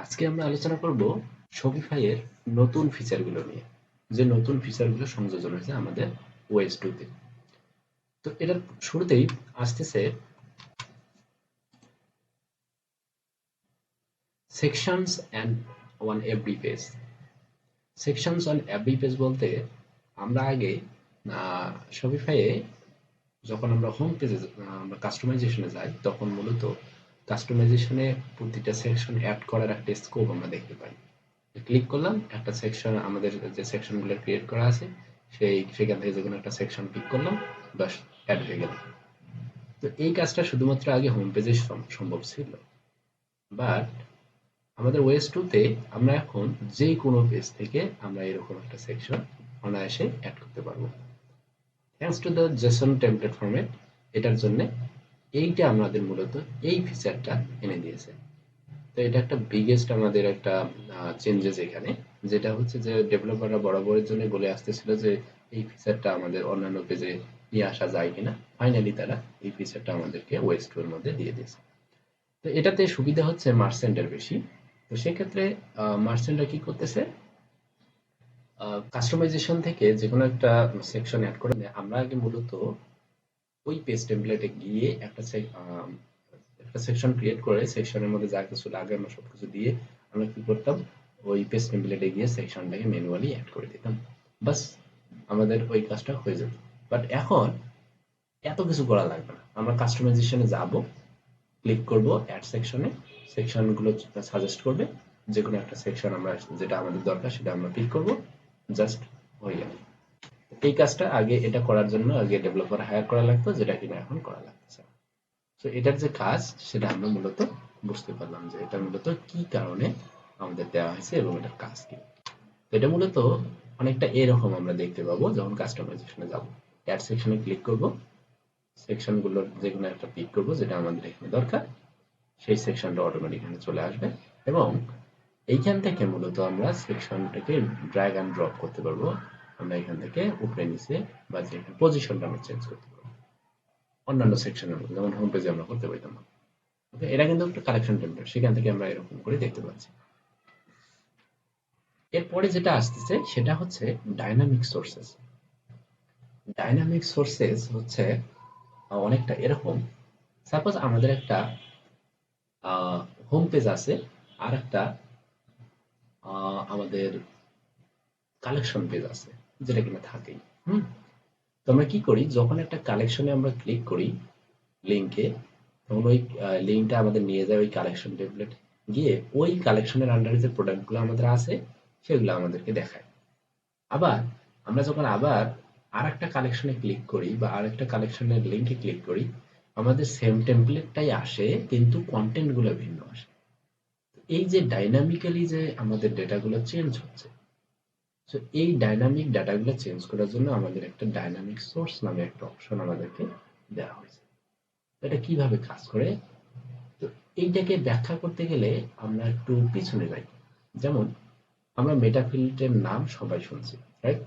আজকে আমরা আলোচনা করব শপিফাই এর নতুন ফিচারগুলো নিয়ে, যে নতুন ফিচারগুলো সংযোজন হয়েছে আমাদের ওএস 2 তে। তো এটার শুরুতেই আসতেছে sections and on every page. Sections on every page বলতে আমরা আগে শপিফাইয়ে যখন আমরা হোম পেজে আমরা কাস্টমাইজেশনে যাই, তখন মূলত কাস্টমাইজেশনে প্রতিটা সেকশন অ্যাড করার একটা স্কোপ আমরা দেখতে পাই। ক্লিক করলাম, একটা সেকশন আমাদের যে সেকশনগুলো ক্রিয়েট করা আছে সেখান থেকে যে কোনো একটা সেকশন পিক করলাম, বাস অ্যাড হয়ে গেল। তো এই কাজটা শুধুমাত্র আগে হোম পেজে সম্ভব ছিল, বাট আমাদের ওএস 2 তে আমরা এখন যে কোনো পেজ থেকে আমরা এরকম একটা সেকশন অনায়াসে অ্যাড করতে পারবো, thanks to the Jason template format. এটার জন্য এইটা আমাদের মূলত এই ফিচারটা এনে দিয়েছে। তো এটা একটা বিগেস্ট আমাদের একটা চেঞ্জেস এখানে, যেটা হচ্ছে যে ডেভেলপাররা বরাবরের জন্য বলে আসতেছিল যে এই ফিচারটা আমাদের অন্যান্য পেজে নিয়ে আসা যায় কিনা। ফাইনালি তারা এই ফিচারটা আমাদেরকে ওএস 2 এর মধ্যে দিয়ে দিয়েছে। তো এটাতে সুবিধা হচ্ছে মার্চেন্টের বেশি। তো সেক্ষেত্রে মার্চেন্টরা কি করতেছে, কাস্টমাইজেশন থেকে যে কোনো একটা সেকশন অ্যাড করে দেয়। আমরা আগে মূলত ওই পেজ টেমপ্লেটে গিয়ে একটা সেকশন ক্রিয়েট করে সেকশনের মধ্যে যা কিছু লাগে আমরা সবকিছু দিয়ে আমরা কি করতাম, ওই পেজ টেমপ্লেটে গিয়ে সেকশনটাকে ম্যানুয়ালি অ্যাড করে দিতাম, বাস আমাদের ওই কাজটা হয়ে যেত। বাট এখন এত কিছু করা লাগবে না, আমরা কাস্টমাইজেশনে যাব, ক্লিক করব অ্যাড সেকশনে, সেকশনগুলো সাজেস্ট করবে, যে কোনো একটা সেকশন আমরা যেটা আমাদের দরকার সেটা আমরা পিক করব, জাস্ট হয়ে গেল। এই কাজটা আগে এটা করার জন্য আগে ডেভেলপার হায়ার করা লাগতো, যেটা কিনা এখন করা লাগতেছে না। তো এটার যে কাজ সেটা আমরা মূলত বুঝতে পারলাম যে এটা মূলত কি কারণে আমাদের দেওয়া হয়েছে এবং এটার কাজ কি। তো এটা মূলত অনেকটা এরকম আমরা দেখতে পাবো যখন কাস্টমাইজেশনে যাব। অ্যাড সেকশনে ক্লিক করব, সেকশনগুলোর যে কোনো একটা পিক করব যেটা আমাদের এখানে দরকার, সেই সেকশনটা অটোমেটিক এখানে চলে আসবে এবং এইখান থেকে মূলত আমরা সেকশনটাকে ড্র্যাগ অ্যান্ড ড্রপ করতে পারবো। আমরা এখান থেকে উপরে নিচে বা যে পজিশনটা আমরা চেঞ্জ করতে পারবো অন্যান্য সেকশনের মধ্যে, যেমন হোম পেজে আমরা করতে পারতাম। ওকে, এটা কিন্তু একটা কালেকশন টেমপ্লেট, সেখান থেকে আমরা এরকম করে দেখতে পাচ্ছি। এরপরে যেটা আসতেছে সেটা হচ্ছে ডাইনামিক সোর্সেস। ডাইনামিক সোর্সেস হচ্ছে অনেকটা এরকম, সাপোজ আমাদের একটা হোম পেজ আছে আর একটা আমাদের কালেকশন পেজ আছে, যেটা কিনা থাকেই। হুম, তো আমরা কি করি, যখন একটা কালেকশনে আমরা ক্লিক করি লিঙ্কে, তখন ওই লিঙ্কটা আমাদের নিয়ে যায় ওই কালেকশন টেমপ্লেট, গিয়ে ওই কালেকশনের আন্ডারে যে প্রোডাক্টগুলো আমাদের আছে সেগুলো আমাদেরকে দেখায়। আবার আমরা যখন আবার আরেকটা কালেকশনে ক্লিক করি বা আরেকটা কালেকশনের লিঙ্কে ক্লিক করি, আমাদের সেম টেমপ্লেটটাই আসে কিন্তু কন্টেন্টগুলো ভিন্ন আসে। এই যে ডাইনামিক্যালি যে আমাদের ডেটাগুলো চেঞ্জ হচ্ছে, সো এই ডাইনামিক ডাটাগুলো চেঞ্জ করার জন্য আমাদের একটা ডাইনামিক সোর্স নামে একটা অপশন আমাদেরকে দেওয়া হয়েছে। এটা কিভাবে কাজ করে, তো এইটাকে ব্যাখ্যা করতে গেলে আমরা একটু পিছনে যাই। যেমন আমরা মেটাফিল্ডের নাম সবাই শুনছি, রাইট?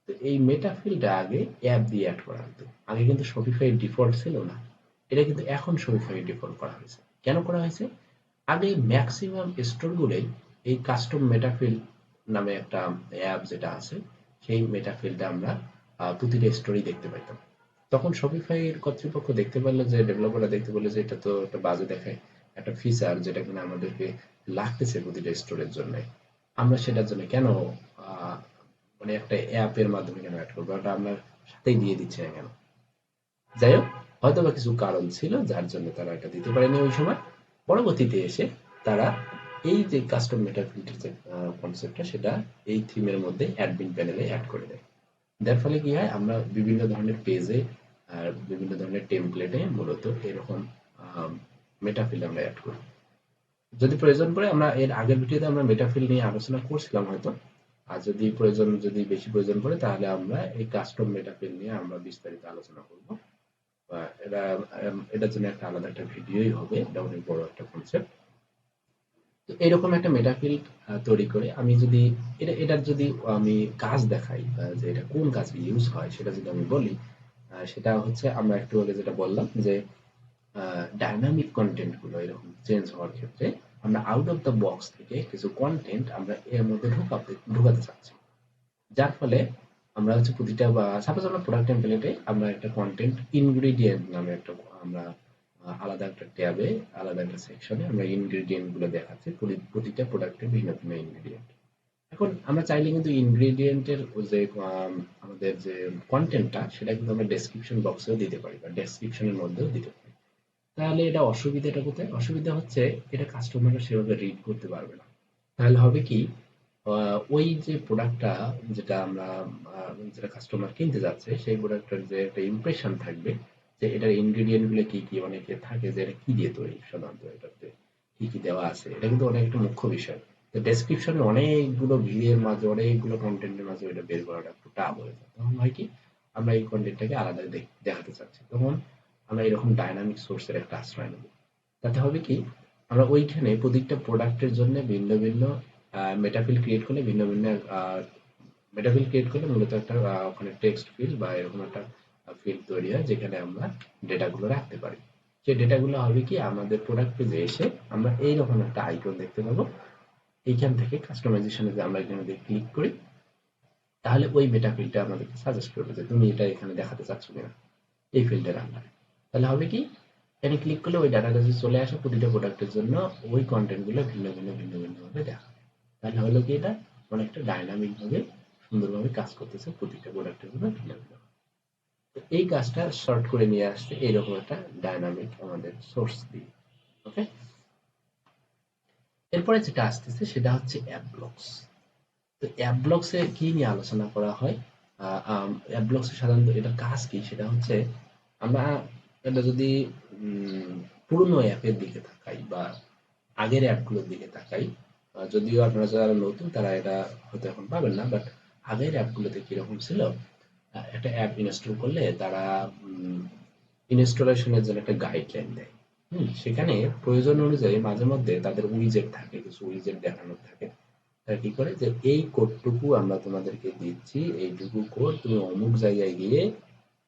তো এই মেটাফিল্ডটা আগে অ্যাপ দিয়ে অ্যাড করা হতো। আগে কিন্তু শপিফাই ডিফল্ট ছিল না, এটা কিন্তু এখন শপিফাই ডিফল্ট করা হয়েছে। কেন করা হয়েছে? আগে ম্যাক্সিমাম স্টোরগুলোই এই কাস্টম মেটাফিল্ড নামে একটা অ্যাপ যেটা আছে, সেই মেটাফিল্ডটা আমরা প্রতিটা স্টোরি দেখতে পাইতাম। তখন শপিফাই এর কর্তৃপক্ষ দেখতে পারলো, যে ডেভেলপাররা দেখতে পারলো যে এটা তো একটা বাজে দেখায় একটা ফিচার, যেটা কিনা আমাদেরকে লাগতেছে প্রতিটা স্টোরের জন্য। আমরা সেটার জন্য কেন আহ, মানে একটা অ্যাপের মাধ্যমে কেন অ্যাড করবো, ওটা আপনার সাথেই দিয়ে দিচ্ছে না কেন? যাই হোক, হয়তো বা কিছু কারণ ছিল যার জন্য তারা এটা দিতে পারেনি ওই সময়। পরবর্তীতে এসে তারা এই যে কাস্টম মেটা ফিল্টার যে কনসেপ্টটা, সেটা এই থিমের মধ্যে অ্যাডমিন প্যানেলে অ্যাড করে দেয়। যার ফলে কি হয়, আমরা বিভিন্ন ধরনের পেজে আর বিভিন্ন ধরনের টেমপ্লেটে মূলত এরকম মেটাফিল্ড আমরা অ্যাড করি। যদি প্রয়োজন পড়ে, আমরা এর আগের ভিডিওতে আমরা মেটাফিল্ড নিয়ে আলোচনা করছিলাম হয়তো, আর যদি বেশি প্রয়োজন পড়ে তাহলে আমরা এই কাস্টম মেটাফিল্ড নিয়ে আমরা বিস্তারিত আলোচনা করব। বা এটার জন্য একটা আলাদা একটা ভিডিওই হবে, এটা অনেক বড় একটা কনসেপ্ট। তো এরকম একটা মেটাফিল্ড তৈরি করে আমি যদি এটার যদি আমি কাজ দেখাই, যে এটা কোন কাজে ইউজ হয় সেটা যদি আমি বলি, সেটা হচ্ছে আমরা একটু আগে যেটা বললাম যে ডাইনামিক কন্টেন্ট গুলো এরকম চেঞ্জ হওয়ার ক্ষেত্রে আমরা আউট অফ দ্য বক্স থেকে কিছু কন্টেন্ট আমরা এর মধ্যে ঢুকাতে চাচ্ছি, যার ফলে আমরা হচ্ছে প্রতিটা বা সাপোজ আমরা প্রোডাক্ট টেমপ্লেটে আমরা একটা কন্টেন্ট ইনগ্রেডিয়েন্ট নামে একটা আমরা আলাদা একটা ট্যাবে আলাদা একটা সেকশনে আমরা ইনগ্রেডিয়েন্ট গুলো দেখাচ্ছি, প্রতিটা প্রোডাক্টের ভিন্ন ভিন্ন ইনগ্রেডিয়েন্ট। এখন আমরা চাইলে কিন্তু ইনগ্রেডিয়েন্টের যে আমাদের যে কন্টেন্টটা সেটা কিন্তু আমরা ডেসক্রিপশন বক্সেও দিতে পারি বা ডেসক্রিপশনের মধ্যেও দিতে পারি। তাহলে এটা অসুবিধাটা কোথায়? অসুবিধা হচ্ছে এটা কাস্টমাররা সেভাবে রিড করতে পারবে না। তাহলে হবে কি, ওই যে প্রোডাক্টটা যেটা আমরা যেটা কাস্টমার কিনতে যাচ্ছে সেই প্রোডাক্টের যে একটা ইমপ্রেশন থাকবে যে এটার ইনগ্রেডিয়েন্ট গুলো কি কি, অনেকে থাকে যে এটা কি দিয়ে তৈরি, সাধারণত এটাতে কি কি দেওয়া আছে, এটা কিন্তু অনেক একটা মুখ্য বিষয়। তো ডেসক্রিপশনে অনেকগুলো ভিড়ের মাঝে অনেকগুলো কন্টেন্টের মাঝে ওইটা বের করাটা একটু টাফ হয়ে যায়। তখন হয় কি, আমরা এই কন্টেন্টটাকে আলাদা দেখাতে চাচ্ছি, তখন আমরা এরকম ডাইনামিক সোর্সের একটা আশ্রয় নেব। তাতে হবে কি, আমরা ওইখানে প্রত্যেকটা প্রোডাক্টের জন্য ভিন্ন ভিন্ন মেটাফিল ক্রিয়েট করলে ভিন্ন ভিন্ন মেটাফিল ক্রিয়েট করলে মূলত একটা ওখানে টেক্সট ফিল্ড বা এরকম একটা ফিল্ড তৈরি হয় যেখানে আমরা ডেটাগুলো রাখতে পারি। সেই ডেটাগুলো হবে কি, আমাদের প্রোডাক্ট পেজে এসে আমরা এইরকম একটা আইকন দেখতে পাবো। এইখান থেকে কাস্টমাইজেশনে যে আমরা এখানে ক্লিক করি, তাহলে ওই মেটাফিলটা আমাদেরকে সাজেস্ট করবে যে তুমি এটা এখানে দেখাতে চাচ্ছ কিনা এই ফিল্ডের আন্ডারে। তাহলে হবে কি, এখানে ক্লিক করলে ওই ডাটাটা যে চলে আসে প্রতিটা প্রোডাক্টের জন্য ওই কন্টেন্ট গুলো ভিন্ন ভিন্ন ভাবে দেখা। তাহলে হলো কি, এটা অনেকটা ডাইনামিক ভাবে সুন্দরভাবে কাজ করতেছে প্রতিটা প্রোডাক্টের জন্য ভিন্ন ভিন্ন। তো এই কাজটা শর্ট করে নিয়ে আসছে এইরকম একটা ডাইনামিক আমাদের সোর্স দিয়ে। ওকে, এরপরে যেটা আসতেছে সেটা হচ্ছে অ্যাপ ব্লকস। তো অ্যাপ ব্লকসে কি নিয়ে আলোচনা করা হয়? অ্যাপ ব্লকসে সাধারণত এটার কাজ কি, সেটা হচ্ছে আমরা এটা যদি পুরনো অ্যাপের দিকে তাকাই বা আগের অ্যাপগুলোর দিকে তাকাই, যদিও আপনারা যারা নতুন তারা এটা হয়তো এখন পাবেন না, বাট আগের অ্যাপগুলোতে কিরকম ছিল, একটা অ্যাপ ইনস্টল করলে তারা ইনস্টলেশনের জন্য একটা গাইডলাইন দেয়। সেখানে প্রয়োজন অনুযায়ী মাঝে মধ্যে তাদের উইজেট থাকে, কিছু উইজেট দেখানো থাকে। তারা কি করে যে এই কোডটুকু আমরা তোমাদেরকে দিচ্ছি, এইটুকু কোড তুমি অমুক জায়গায় গিয়ে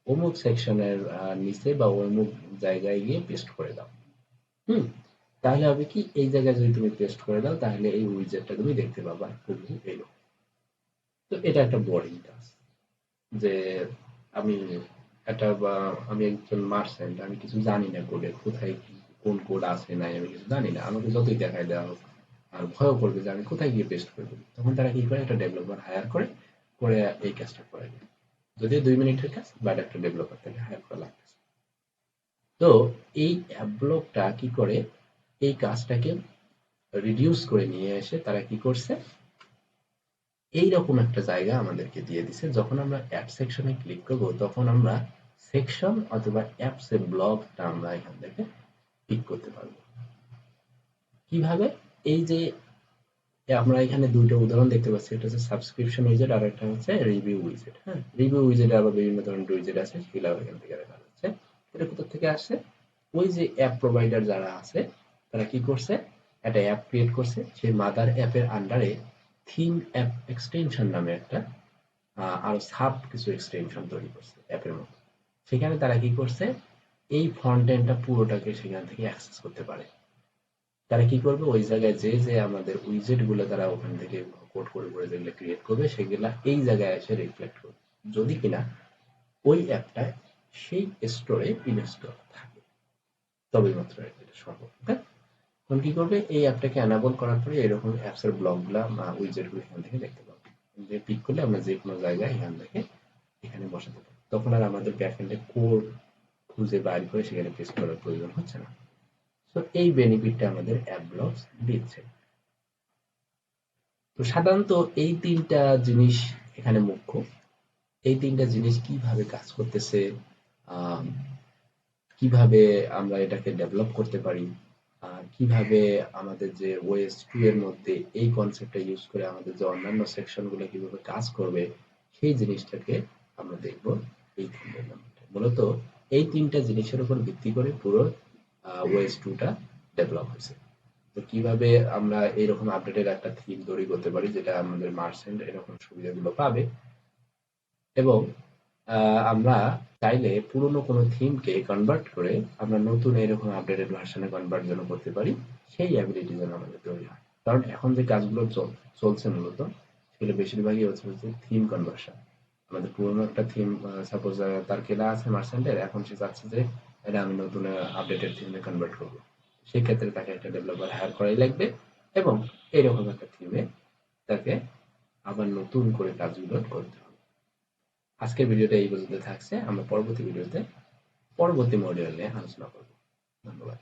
অমুক সেকশনের নিচে বা অমুক জায়গায় গিয়ে পেস্ট করে দাও। হুম তাহলে হবে কি, এই জায়গায় যদি তুমি পেস্ট করে দাও তাহলে এই উইজেটটা তুমি দেখতে পাবা হুবহু এরকম। তো এটা একটা বোরিং কাজ যে আমি একটা বা আমি একজন মার্চেন্ট, আমি কিছু জানি না কোডের কোথায় কি কোন কোড আছে নাই, আমি কিছু জানি না, আমাকে যতই দেখায় দেওয়া হোক আর ভয় করবে যে আমি কোথায় গিয়ে পেস্ট করবো। তখন তারা কি করে, একটা ডেভেলপার হায়ার করে করে এই কাজটা করে দেয়। যদিও 2 মিনিটের কাজ, বাট একটা ডেভেলপার তাকে হায়ার করা লাগতেছে। তো এই অ্যাপ ব্লকটা কি করে, এই কাজটাকে রিডিউস করে নিয়ে এসে তারা কি করছে, এইরকম একটা জায়গা আমাদেরকে দিয়ে দিছে। যখন আমরা অ্যাড সেকশনে ক্লিক করব তখন আমরা সেকশন অথবা অ্যাপস এর ব্লকটা আমরা এখান থেকে পিক করতে পারবো। কিভাবে? এই যে আমরা এখানে দুইটা উদাহরণ দেখতে পাচ্ছি, একটা হচ্ছে সাবস্ক্রিপশন উইজেট আর একটা হচ্ছে রিভিউ উইজেট। হ্যাঁ, রিভিউ উইজেট আবার বিভিন্ন ধরনের উইজেট আছে, সেগুলো এখান থেকে দেখা যাচ্ছে। এটা কোথা থেকে আসছে? ওই যে অ্যাপ প্রোভাইডার যারা আছে তারা কি করছে, একটা অ্যাপ ক্রিয়েট করছে, সেই মাদার অ্যাপের আন্ডারে থিম অ্যাপ এক্সটেনশন নামে একটা আরো সাব কিছু এক্সটেনশন তৈরি করছে অ্যাপের মতো। সেখানে তারা কি করছে, এই ফ্রন্ট এন্ডটা পুরোটাকে সেখান থেকে অ্যাক্সেস করতে পারে। তারা কি করবে, ওই জায়গায় যে যে আমাদের উইজেট গুলো তারা ওখান থেকে কোড করে করে যেগুলো ক্রিয়েট করবে সেগুলা এই জায়গায় এসে রিফ্লেক্ট করবে, যদি কিনা ওই অ্যাপটা সেই স্টোরে ইনস্টল থাকে, তবেই মাত্র এটা সম্ভব। হ্যাঁ, তখন কি করবে, এই অ্যাপটাকে এনাবল করার পরে এরকম অ্যাপস এর ব্লকগুলা উইজেট গুলো এখান থেকে দেখতে পাবো, যে পিক করলে আমরা যে কোনো জায়গায় এখান থেকে এখানে বসাতে পারি। তখন আর আমাদের ব্যাকএন্ডে কোড খুঁজে বাইর করে সেখানে পেস্ট করার প্রয়োজন হচ্ছে না। তো এই বেনিফিটটা আমাদের অ্যাপ ব্লকস দিচ্ছে। তো সাধারণত এই তিনটা জিনিস এখানে মুখ্য। এই তিনটা জিনিস কিভাবে কাজ করতেছে, আহ, কিভাবে আমরা এটাকে ডেভেলপ করতে পারি, কিভাবে আমাদের যে ওএস 2 এর মধ্যে এই কনসেপ্টটা ইউজ করে আমাদের যে অন্যান্য সেকশন গুলো কিভাবে কাজ করবে, সেই জিনিসটাকে আমরা দেখব এই তিনটার মধ্যে। মূলত এই তিনটা জিনিসের উপর ভিত্তি করে পুরো ওএস 2 টা ডেভেলপ হয়েছে। তো কিভাবে আমরা এইরকম আপডেটেড একটা থিম তৈরি করতে পারি যেটা আমাদের মার্চেন্ট এরকম সুবিধাগুলো পাবে, এবং আমরা চাইলে পুরোনো কোনো থিমকে কনভার্ট করে আমরা নতুন এরকম আপডেটেড ভার্সনে কনভার্ট যেন করতে পারি, সেই অ্যাবিলিটি যেন আমাদের তৈরি হয়। কারণ এখন যে কাজগুলো চলছে মূলত সেগুলো বেশিরভাগই হচ্ছে থিম কনভার্সন। আমাদের পুরোনো একটা থিম, সাপোজ তার কেনা আছে মার্চেন্টের, এখন সে চাচ্ছে যে এটা আমি নতুন আপডেটেড থিমে কনভার্ট করবো। সেক্ষেত্রে তাকে একটা ডেভেলপার হায়ার করাই লাগবে এবং এইরকম একটা থিমে তাকে আবার নতুন করে কাজগুলো করতে হবে। আজকের ভিডিওটা এই পর্যন্ত থাকছে। আমরা পরবর্তী ভিডিওতে পরবর্তী মডিউল নিয়ে আলোচনা করব। ধন্যবাদ।